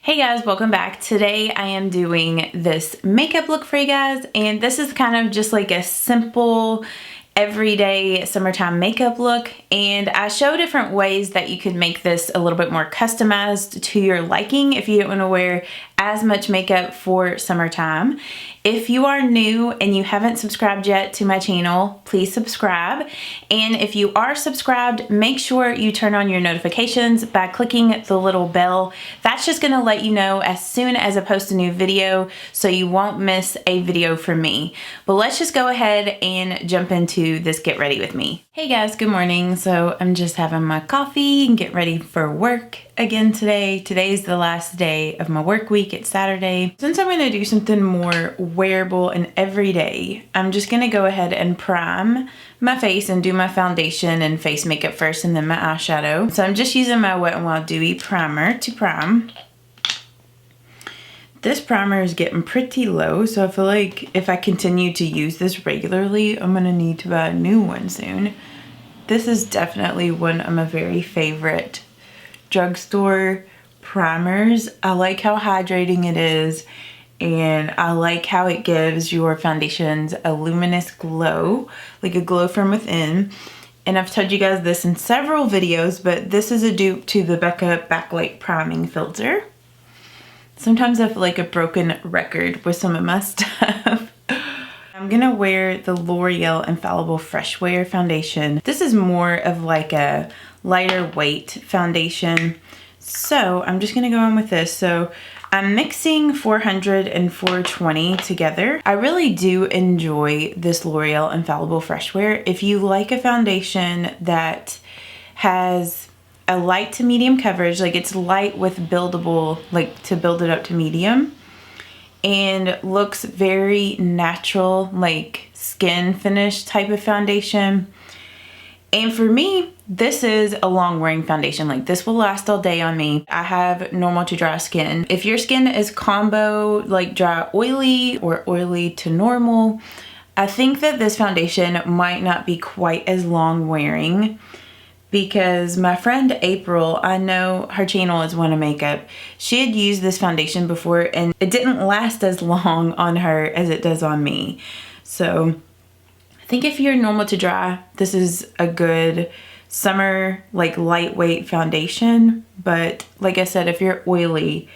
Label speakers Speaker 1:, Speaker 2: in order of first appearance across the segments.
Speaker 1: Hey guys, welcome back. Today I am doing this makeup look for you guys, and this is kind of just like a simple everyday summertime makeup look, and I show different ways that you could make this a little bit more customized to your liking if you don't want to wear as much makeup for summertime. If you are new and you haven't subscribed yet to my channel, please subscribe. And if you are subscribed, make sure you turn on your notifications by clicking the little bell. That's just gonna let you know as soon as I post a new video so you won't miss a video from me. But let's just go ahead and jump into this get ready with me. Hey guys, good morning. So I'm just having my coffee and get ready for work again today. Today's the last day of my work week. It's Saturday. Since I'm gonna do something more wearable and everyday, I'm just gonna go ahead and prime my face and do my foundation and face makeup first and then my eyeshadow. So I'm just using my Wet n Wild Dewy primer to prime. This primer is getting pretty low, so I feel like if I continue to use this regularly, I'm gonna need to buy a new one soon. This is definitely one of my very favorite drugstore primers. I like how hydrating it is, and I like how it gives your foundations a luminous glow, like a glow from within. And I've told you guys this in several videos, but this is a dupe to the Becca Backlight Priming Filter. Sometimes I feel like a broken record with some of my stuff. I'm gonna wear the L'Oreal Infallible Fresh Wear foundation. This is more of like a lighter weight foundation. So I'm just gonna go in with this. So I'm mixing 400 and 420 together. I really do enjoy this L'Oreal Infallible Fresh Wear. If you like a foundation that has a light to medium coverage, like it's light with buildable, like to build it up to medium, and looks very natural, like skin finish type of foundation. And for me, this is a long wearing foundation. Like this will last all day on me. I have normal to dry skin. If your skin is combo, like dry oily or oily to normal, I think that this foundation might not be quite as long wearing, because my friend April, I know her channel is One of Makeup, she had used this foundation before and it didn't last as long on her as it does on me. So I think if you're normal to dry, this is a good summer, like lightweight foundation. But like I said, if you're oily,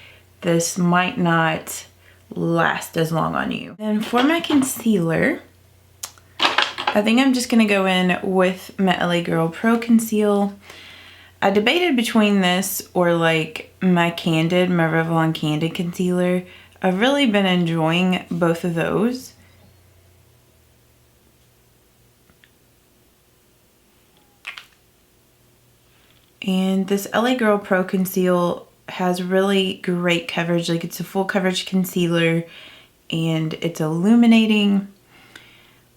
Speaker 1: this might not last as long on you. And for my concealer, I think I'm just gonna go in with my LA Girl Pro Conceal. I debated between this or like my Revlon Candid concealer. I've really been enjoying both of those. And this LA Girl Pro Conceal has really great coverage. Like it's a full coverage concealer and it's illuminating.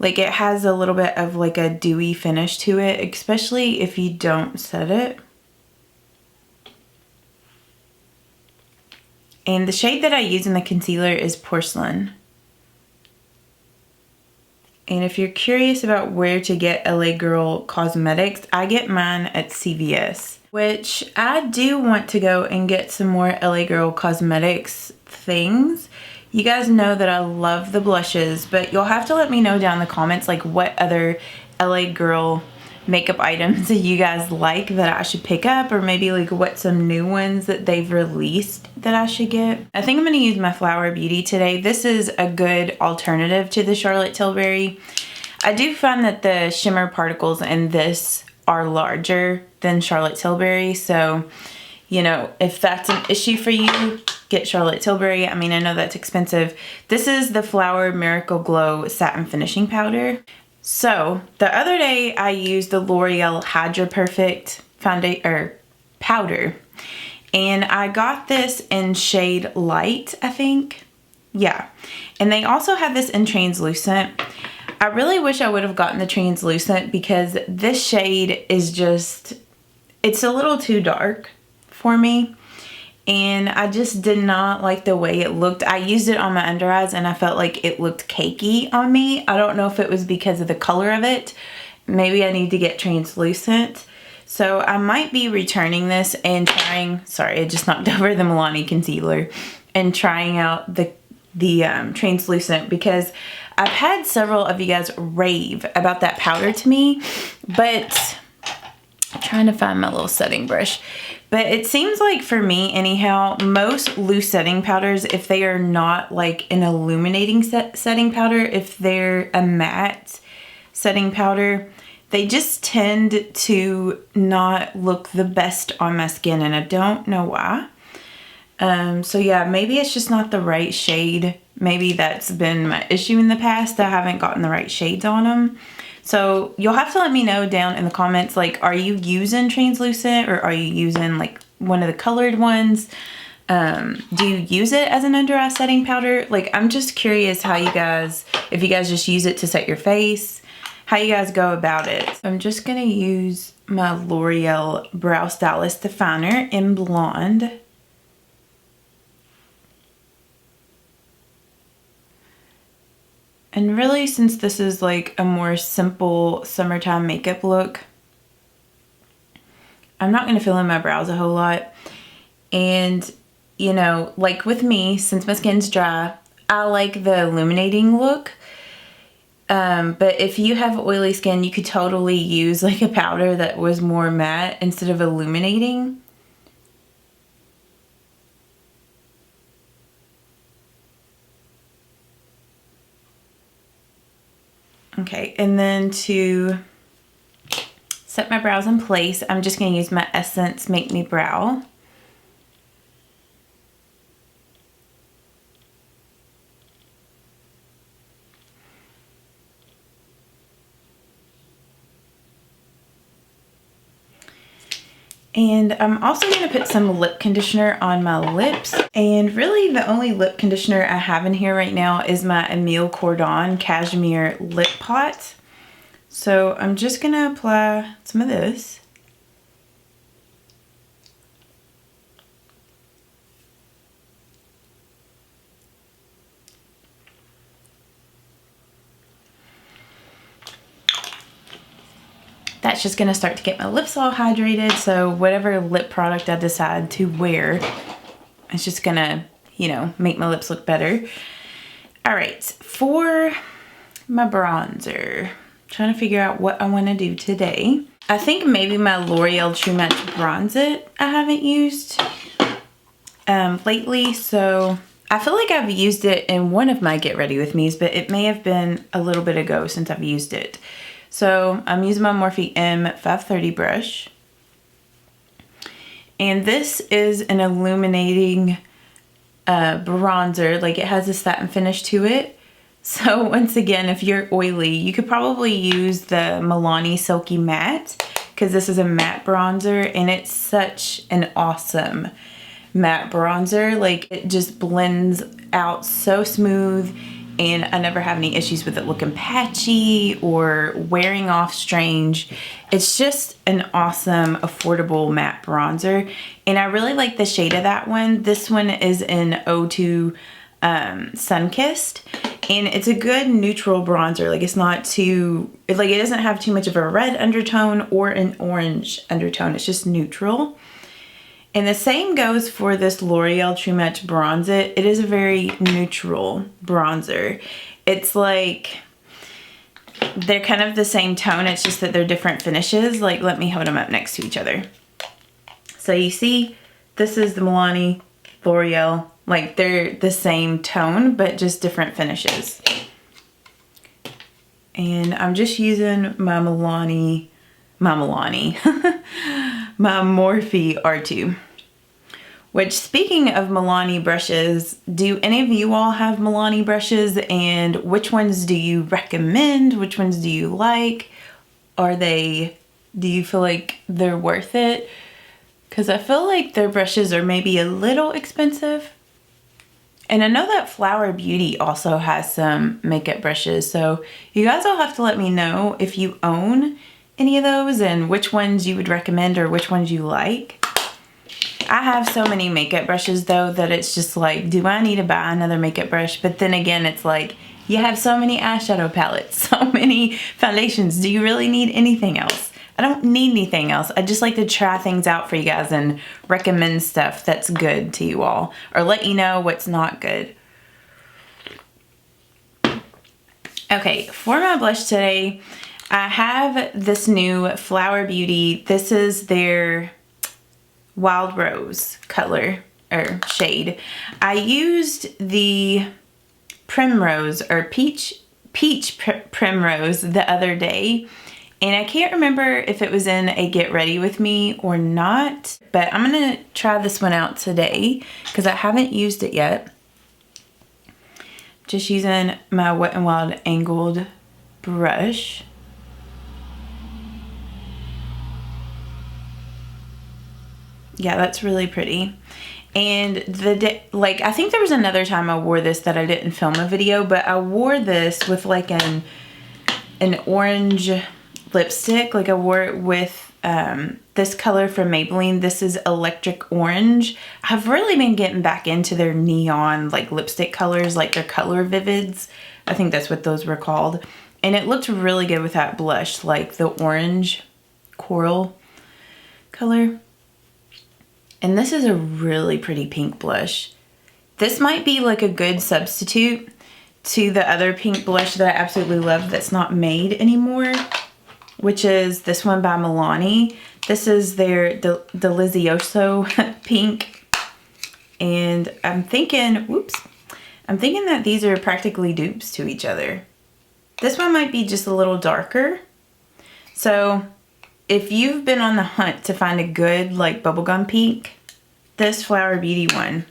Speaker 1: Like it has a little bit of like a dewy finish to it, especially if you don't set it. And the shade that I use in the concealer is Porcelain. And if you're curious about where to get LA Girl cosmetics, I get mine at CVS, which I do want to go and get some more LA Girl cosmetics things. You guys know that I love the blushes, but you'll have to let me know down in the comments like what other LA Girl makeup items that you guys like that I should pick up, or maybe like what some new ones that they've released that I should get. I think I'm gonna use my Flower Beauty today. This is a good alternative to the Charlotte Tilbury. I do find that the shimmer particles in this are larger than Charlotte Tilbury, so you know, if that's an issue for you, get Charlotte Tilbury. I mean, I know that's expensive. This is the Flower Miracle Glow Satin Finishing Powder. So the other day I used the L'Oreal Hydra Perfect powder, and I got this in shade Light, I think. Yeah, and they also have this in translucent. I really wish I would have gotten the translucent because this shade is just, it's a little too dark for me, and I just did not like the way it looked. I used it on my under eyes and I felt like it looked cakey on me. I don't know if it was because of the color of it. Maybe I need to get translucent. So I might be returning this and trying, sorry, I just knocked over the Milani concealer, and trying out the translucent, because I've had several of you guys rave about that powder to me, but I'm trying to find my little setting brush. But it seems like, for me anyhow, most loose setting powders, if they are not like an illuminating setting powder, if they're a matte setting powder, they just tend to not look the best on my skin, and I don't know why. So yeah, maybe it's just not the right shade. Maybe that's been my issue in the past. I haven't gotten the right shades on them. So you'll have to let me know down in the comments, like, are you using translucent, or are you using like one of the colored ones? Do you use it as an under eye setting powder? Like, I'm just curious how you guys, if you guys just use it to set your face, how you guys go about it. I'm just gonna use my L'Oreal Brow Stylist Definer in Blonde. And really, since this is like a more simple summertime makeup look, I'm not going to fill in my brows a whole lot. And, you know, like with me, since my skin's dry, I like the illuminating look. But if you have oily skin, you could totally use like a powder that was more matte instead of illuminating. Okay, and then to set my brows in place, I'm just going to use my Essence Make Me Brow. And I'm also going to put some lip conditioner on my lips. And really the only lip conditioner I have in here right now is my Emile Cordon Cashmere Lip Pot. So I'm just going to apply some of this. That's just going to start to get my lips all hydrated, so whatever lip product I decide to wear, it's just going to, you know, make my lips look better. Alright, for my bronzer, I'm trying to figure out what I want to do today. I think maybe my L'Oreal True Match Bronze-It I haven't used lately, so I feel like I've used it in one of my Get Ready With Me's, but it may have been a little bit ago since I've used it. So I'm using my Morphe M530 brush. And this is an illuminating bronzer. Like, it has a satin finish to it. So once again, if you're oily, you could probably use the Milani Silky Matte, because this is a matte bronzer and it's such an awesome matte bronzer. Like, it just blends out so smooth. And I never have any issues with it looking patchy or wearing off strange. It's just an awesome, affordable matte bronzer. And I really like the shade of that one. This one is in 02 Sunkissed. And it's a good neutral bronzer. Like, it's not too, like, it doesn't have too much of a red undertone or an orange undertone. It's just neutral. And the same goes for this L'Oreal True Match Bronze-It. It is a very neutral bronzer. It's like, they're kind of the same tone, it's just that they're different finishes. Like, let me hold them up next to each other. So you see, this is the Milani L'Oreal. Like, they're the same tone, but just different finishes. And I'm just using my my Morphe R2. Which, speaking of Milani brushes, do any of you all have Milani brushes, and which ones do you recommend? Which ones do you like? Do you feel like they're worth it? Because I feel like their brushes are maybe a little expensive. And I know that Flower Beauty also has some makeup brushes, so you guys all have to let me know if you own any of those and which ones you would recommend or which ones you like. I have so many makeup brushes though that it's just like, do I need to buy another makeup brush? But then again, it's like, you have so many eyeshadow palettes, so many foundations. Do you really need anything else I don't need anything else. I just like to try things out for you guys and recommend stuff that's good to you all, or let you know what's not good. Okay, for my blush today, I have this new Flower Beauty. This is their Wild Rose color or shade. I used the Primrose or Peach Primrose the other day, and I can't remember if it was in a Get Ready With Me or not, but I'm gonna try this one out today because I haven't used it yet. Just using my Wet n Wild angled brush. Yeah, that's really pretty. And I think there was another time I wore this that I didn't film a video, but I wore this with like an orange lipstick. Like I wore it with this color from Maybelline. This is Electric Orange. I've really been getting back into their neon like lipstick colors, like their Color Vivids. I think that's what those were called. And it looked really good with that blush, like the orange coral color. And this is a really pretty pink blush. This might be like a good substitute to the other pink blush that I absolutely love that's not made anymore, which is this one by Milani. This is their Delicioso pink. And I'm thinking, I'm thinking that these are practically dupes to each other. This one might be just a little darker. So if you've been on the hunt to find a good like bubblegum pink, this Flower Beauty one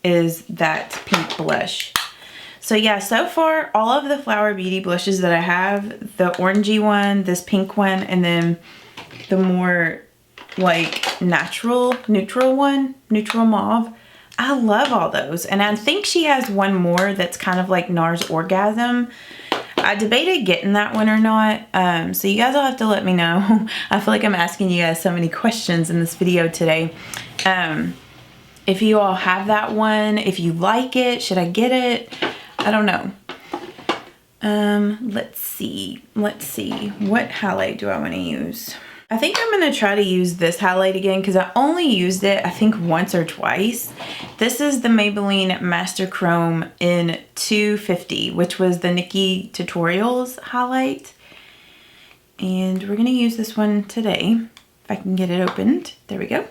Speaker 1: is that pink blush. So yeah, so far all of the Flower Beauty blushes that I have, the orangey one, this pink one, and then the more like neutral one, neutral mauve, I love all those. And I think she has one more that's kind of like NARS Orgasm. I debated getting that one or not, so you guys will have to let me know. I feel like I'm asking you guys so many questions in this video today. If you all have that one, if you like it, should I get it? I don't know. Let's see. What highlight do I want to use? I think I'm going to try to use this highlight again because I only used it, I think, once or twice. This is the Maybelline Master Chrome in 250, which was the Nikki Tutorials highlight. And we're going to use this one today, if I can get it opened. There we go.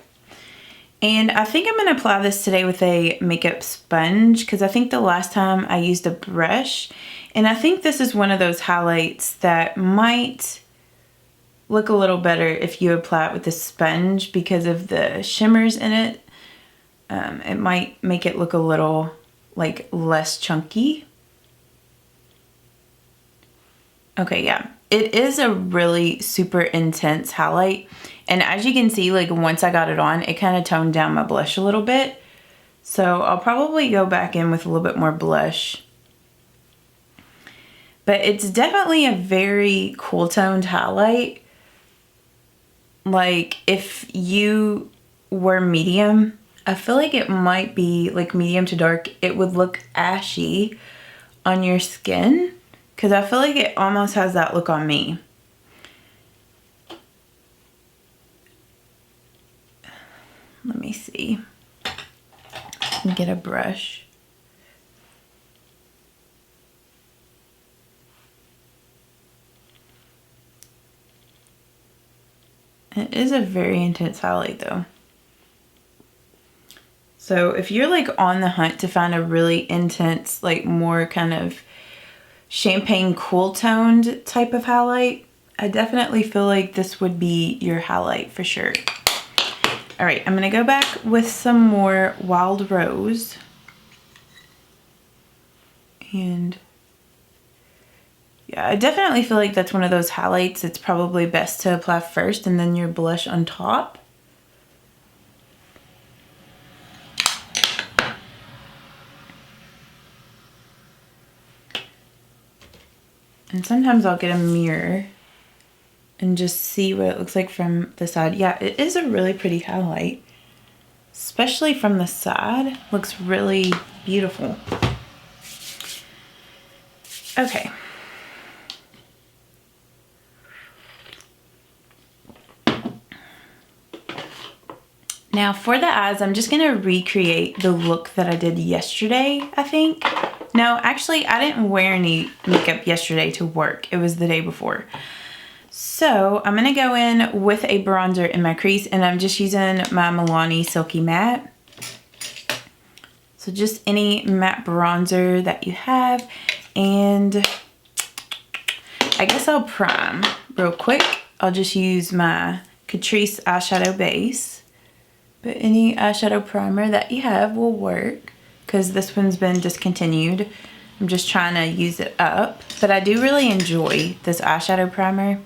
Speaker 1: And I think I'm going to apply this today with a makeup sponge because I think the last time I used a brush. And I think this is one of those highlights that might look a little better if you apply it with a sponge because of the shimmers in it. It might make it look a little like less chunky. Okay, yeah. It is a really super intense highlight. And as you can see, like once I got it on, it kind of toned down my blush a little bit. So I'll probably go back in with a little bit more blush. But it's definitely a very cool toned highlight. Like if you were medium, I feel like it might be like medium to dark. It would look ashy on your skin because I feel like it almost has that look on me. Let me see. Let me get a brush. It is a very intense highlight though. So if you're like on the hunt to find a really intense, like more kind of champagne cool toned type of highlight, I definitely feel like this would be your highlight for sure. All right, I'm gonna go back with some more Wild Rose. And yeah, I definitely feel like that's one of those highlights. It's probably best to apply first and then your blush on top. And sometimes I'll get a mirror and just see what it looks like from the side. Yeah, it is a really pretty highlight, especially from the side. Looks really beautiful. Okay. Now for the eyes, I'm just gonna recreate the look that I did yesterday, I think. No, actually, I didn't wear any makeup yesterday to work. It was the day before. So I'm gonna go in with a bronzer in my crease, and I'm just using my Milani Silky Matte. So just any matte bronzer that you have. And I guess I'll prime real quick. I'll just use my Catrice eyeshadow base. But any eyeshadow primer that you have will work, because this one's been discontinued. I'm just trying to use it up. But I do really enjoy this eyeshadow primer.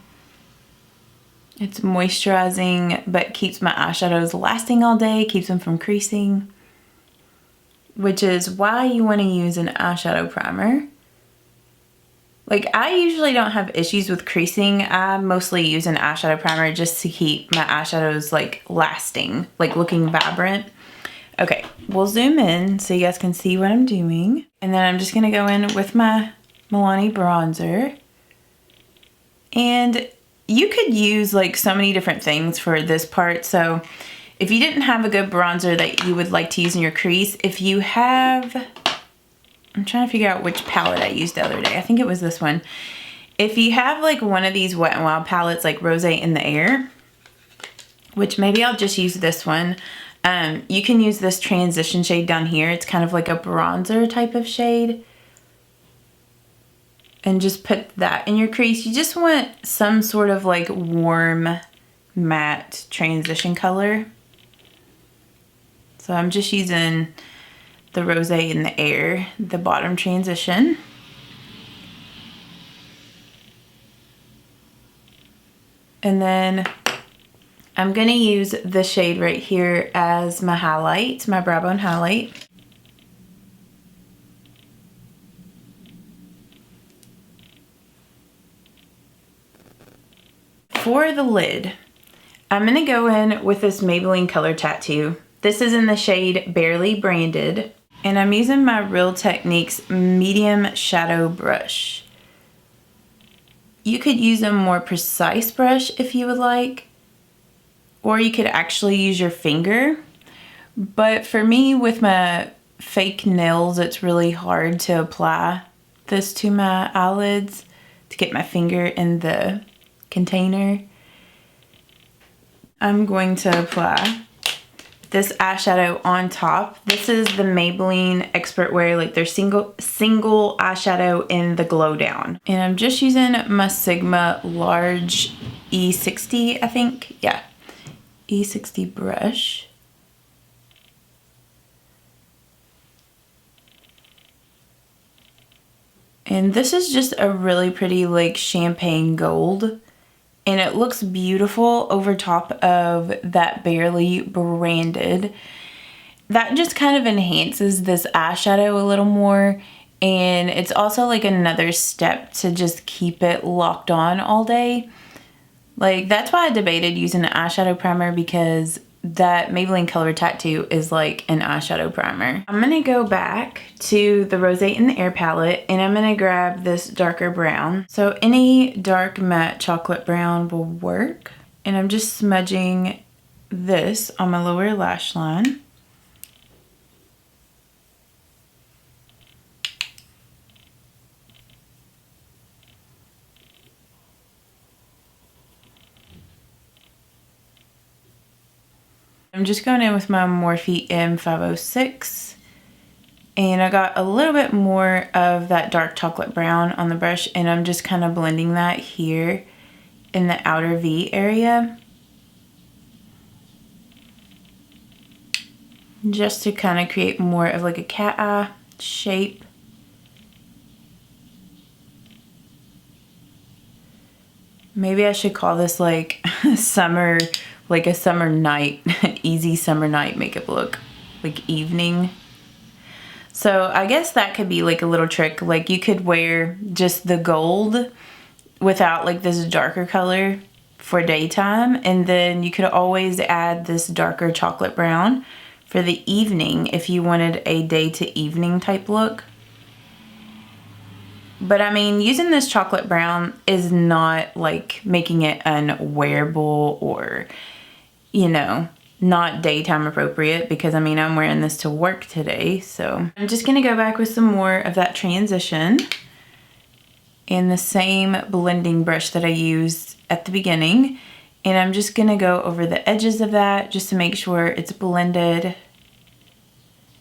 Speaker 1: It's moisturizing, but keeps my eyeshadows lasting all day, keeps them from creasing. Which is why you want to use an eyeshadow primer. Like, I usually don't have issues with creasing. I mostly use an eyeshadow primer just to keep my eyeshadows like lasting, like looking vibrant. Okay, we'll zoom in so you guys can see what I'm doing. And then I'm just gonna go in with my Milani bronzer. And you could use like so many different things for this part. So if you didn't have a good bronzer that you would like to use in your crease, if you have, I'm trying to figure out which palette I used the other day. I think it was this one. If you have like one of these Wet n Wild palettes like Rose in the Air, which maybe I'll just use this one. You can use this transition shade down here. It's kind of like a bronzer type of shade. And just put that in your crease. You just want some sort of like warm matte transition color. So I'm just using the Rose in the Air, the bottom transition. And then I'm gonna use the shade right here as my highlight, my brow bone highlight. For the lid, I'm gonna go in with this Maybelline Color Tattoo. This is in the shade Barely Branded. And I'm using my Real Techniques medium shadow brush. You could use a more precise brush if you would like, or you could actually use your finger. But for me, with my fake nails, it's really hard to apply this to my eyelids, to get my finger in the container. I'm going to apply this eyeshadow on top. This is the Maybelline Expert Wear, like their single eyeshadow in the Glow Down. And I'm just using my Sigma large E60, I think. Yeah, E60 brush. And this is just a really pretty like champagne gold. And it looks beautiful over top of that Barely Branded. That just kind of enhances this eyeshadow a little more. And it's also like another step to just keep it locked on all day. Like, that's why I debated using an eyeshadow primer, because that Maybelline Color Tattoo is like an eyeshadow primer. I'm gonna go back to the Rose in the Air palette, and I'm gonna grab this darker brown. So any dark matte chocolate brown will work. And I'm just smudging this on my lower lash line. I'm just going in with my Morphe M506, and I got a little bit more of that dark chocolate brown on the brush, and I'm just kind of blending that here in the outer V area, just to kind of create more of like a cat eye shape. Maybe I should call this like summer, like a summer night, easy summer night makeup look, like evening. So I guess that could be like a little trick. Like, you could wear just the gold without like this darker color for daytime, and then you could always add this darker chocolate brown for the evening if you wanted a day to evening type look. But I mean, using this chocolate brown is not like making it unwearable or, you know, not daytime appropriate because I mean I'm wearing this to work today. So I'm just gonna go back with some more of that transition in the same blending brush that I used at the beginning, and I'm just gonna go over the edges of that just to make sure it's blended.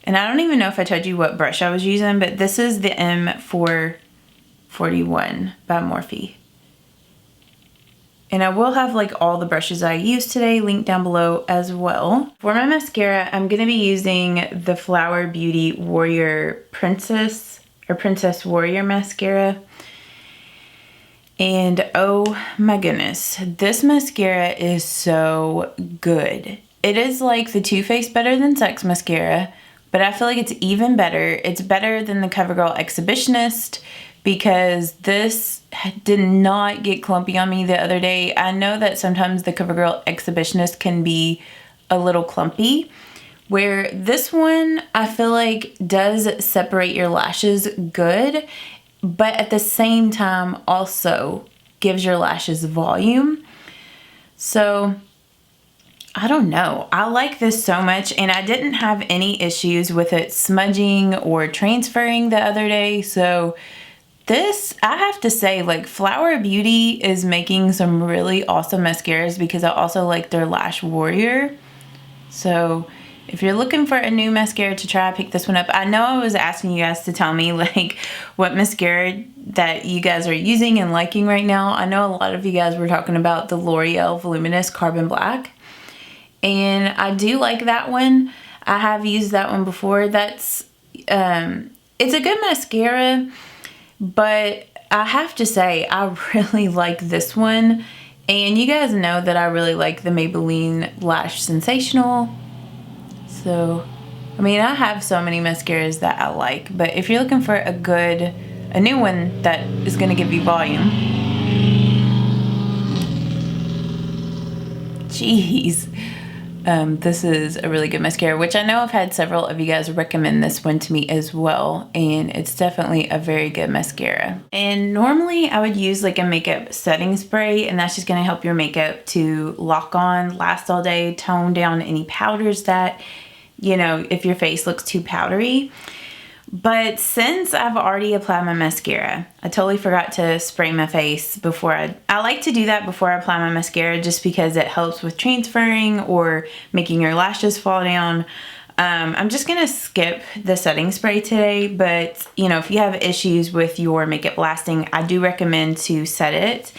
Speaker 1: And I don't even know if I told you what brush I was using, but this is the M441 by Morphe. And I will have like all the brushes I used today linked down below as well. For my mascara, I'm gonna be using the Flower Beauty Warrior Princess Warrior mascara. And oh my goodness, this mascara is so good. It is like the Too Faced Better Than Sex mascara, but I feel like it's even better. It's better than the CoverGirl Exhibitionist because this did not get clumpy on me the other day. I know that sometimes the CoverGirl Exhibitionist can be a little clumpy, where this one I feel like does separate your lashes good, but at the same time also gives your lashes volume. So I don't know. I like this so much, and I didn't have any issues with it smudging or transferring the other day. So this, I have to say, like, Flower Beauty is making some really awesome mascaras because I also like their Lash Warrior. So if you're looking for a new mascara to try, pick this one up. I know I was asking you guys to tell me like what mascara that you guys are using and liking right now. I know a lot of you guys were talking about the L'Oreal Voluminous Carbon Black, and I do like that one. I have used that one before. That's it's a good mascara, but I have to say I really like this one. And you guys know that I really like the Maybelline Lash Sensational. So, I mean, I have so many mascaras that I like, but if you're looking for a new one that is going to give you volume. Jeez. This is a really good mascara, which I know I've had several of you guys recommend this one to me as well, and it's definitely a very good mascara. And normally I would use like a makeup setting spray, and that's just going to help your makeup to lock on, last all day, tone down any powders that, you know, if your face looks too powdery. But since I've already applied my mascara, I totally forgot to spray my face before I like to do that before I apply my mascara just because it helps with transferring or making your lashes fall down. I'm just gonna skip the setting spray today, but you know, if you have issues with your makeup lasting, I do recommend to set it.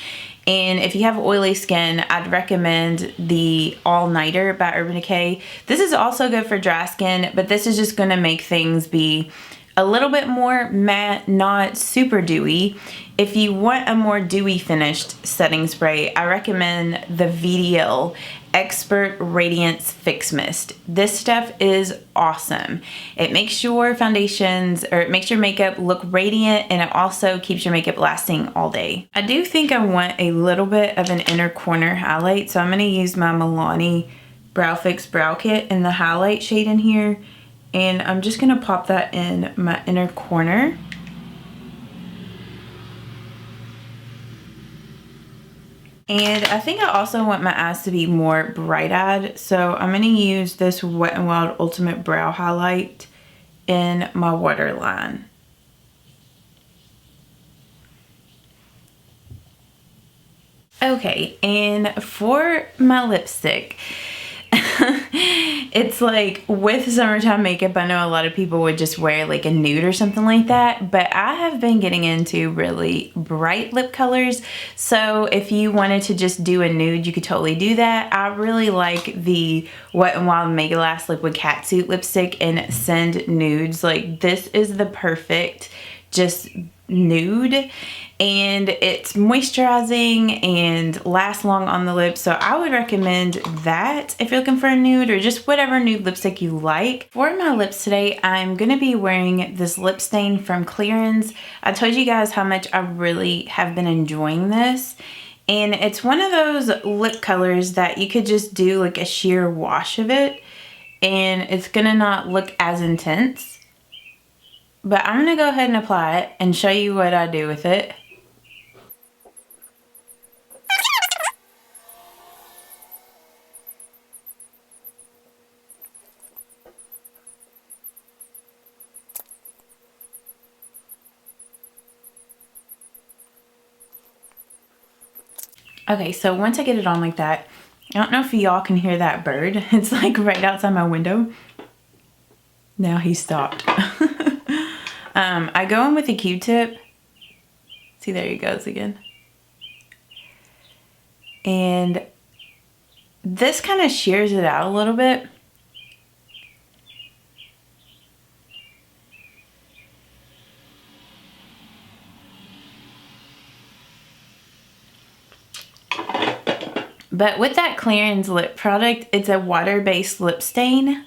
Speaker 1: And if you have oily skin, I'd recommend the All Nighter by Urban Decay. This is also good for dry skin, but this is just gonna make things be a little bit more matte, not super dewy. If you want a more dewy finished setting spray, I recommend the VDL Expert Radiance Fix Mist. This stuff is awesome. It makes your foundations, or it makes your makeup look radiant, and it also keeps your makeup lasting all day. I do think I want a little bit of an inner corner highlight, so I'm going to use my Milani Brow Fix Brow Kit in the highlight shade in here, and I'm just going to pop that in my inner corner. And I think I also want my eyes to be more bright-eyed, so I'm going to use this Wet n Wild Ultimate Brow Highlight in my waterline. Okay, and for my lipstick, it's like with summertime makeup, I know a lot of people would just wear like a nude or something like that, but I have been getting into really bright lip colors. So if you wanted to just do a nude, you could totally do that. I really like the Wet n Wild Mega Last Liquid Catsuit lipstick in Send Nudes. Like, this is the perfect just nude, and it's moisturizing and lasts long on the lips, so I would recommend that if you're looking for a nude or just whatever nude lipstick you like. For my lips today, I'm gonna be wearing this lip stain from Clearance. I told you guys how much I really have been enjoying this, and it's one of those lip colors that you could just do like a sheer wash of it and it's gonna not look as intense. But I'm going to go ahead and apply it and show you what I do with it. Okay, so once I get it on like that, I don't know if y'all can hear that bird. It's like right outside my window. Now he stopped. I go in with a Q-tip. See, there he goes again. And this kind of shears it out a little bit. But with that Clarins lip product, it's a water-based lip stain.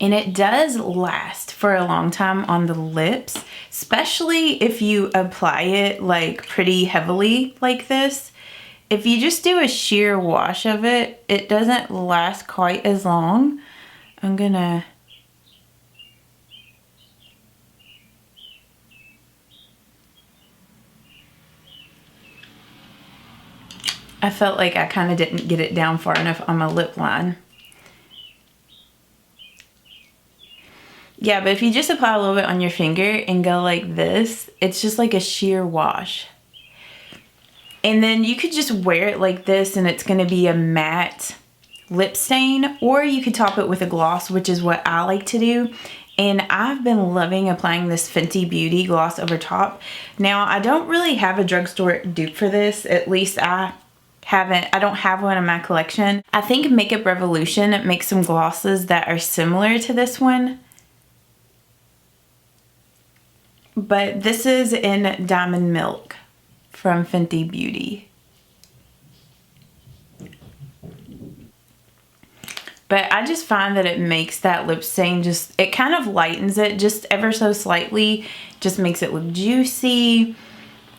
Speaker 1: And it does last for a long time on the lips, especially if you apply it like pretty heavily like this. If you just do a sheer wash of it, it doesn't last quite as long. I'm gonna... I felt like I kind of didn't get it down far enough on my lip line. Yeah, but if you just apply a little bit on your finger and go like this, it's just like a sheer wash. And then you could just wear it like this and it's gonna be a matte lip stain, or you could top it with a gloss, which is what I like to do. And I've been loving applying this Fenty Beauty gloss over top. Now, I don't really have a drugstore dupe for this, at least I don't have one in my collection. I think Makeup Revolution makes some glosses that are similar to this one. But this is in Diamond Milk from Fenty Beauty. But I just find that it makes that lip stain it kind of lightens it just ever so slightly. Just makes it look juicy.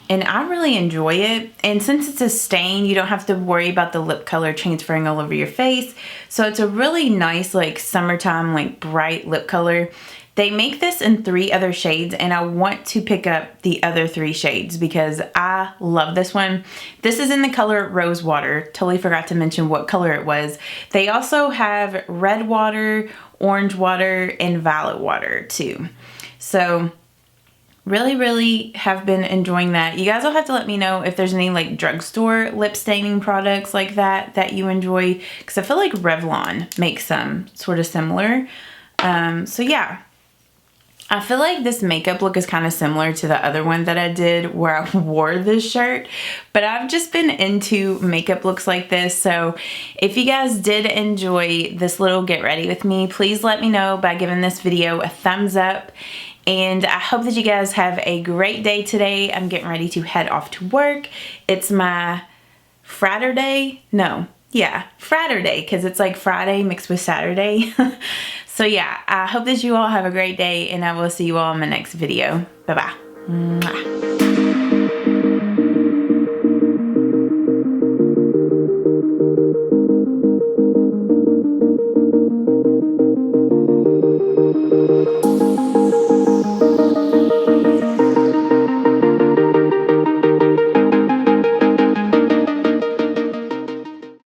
Speaker 1: And I really enjoy it. And since it's a stain, you don't have to worry about the lip color transferring all over your face. So it's a really nice, like, summertime, like, bright lip color. They make this in 3 other shades, and I want to pick up the other 3 shades because I love this one. This is in the color Rose Water. Totally forgot to mention what color it was. They also have Red Water, Orange Water, and Violet Water too. So really have been enjoying that. You guys will have to let me know if there's any like drugstore lip staining products like that you enjoy, because I feel like Revlon makes some sort of similar. So yeah. I feel like this makeup look is kind of similar to the other one that I did where I wore this shirt, but I've just been into makeup looks like this. So if you guys did enjoy this little get ready with me, please let me know by giving this video a thumbs up. And I hope that you guys have a great day today. I'm getting ready to head off to work. It's my Friday. No, yeah, Friday, because it's like Friday mixed with Saturday. So yeah, I hope that you all have a great day, and I will see you all in my next video. Bye-bye. Mwah.